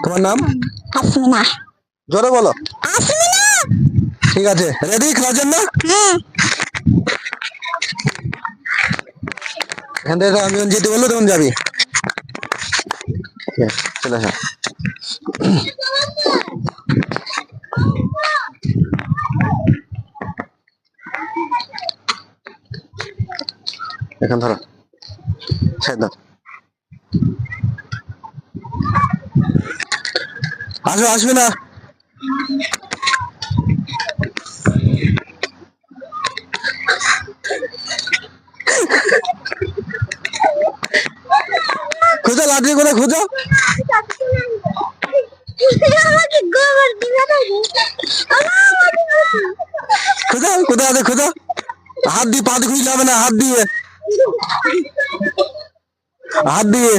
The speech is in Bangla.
তোমার নাম? আসমিনা। জোরে বলো। আসমিনা। ঠিক আছে, রেডি খেলার জন্য? হ্যাঁ। এখান থেকে আমি যেতে বললো তখন যাবি। চলে আসো। এখন ধরো, ছেড়ে দাও। আসো, আসবে না। খুঁজো লাঠি করে খুঁজো। আমাকে গোবর দিবে নাকি? খুঁজো, কোথায় আছে খুঁজো। হাত দিয়ে পা দিয়ে খুঁজলে হবে না, হাত দিয়ে, হাত দিয়ে।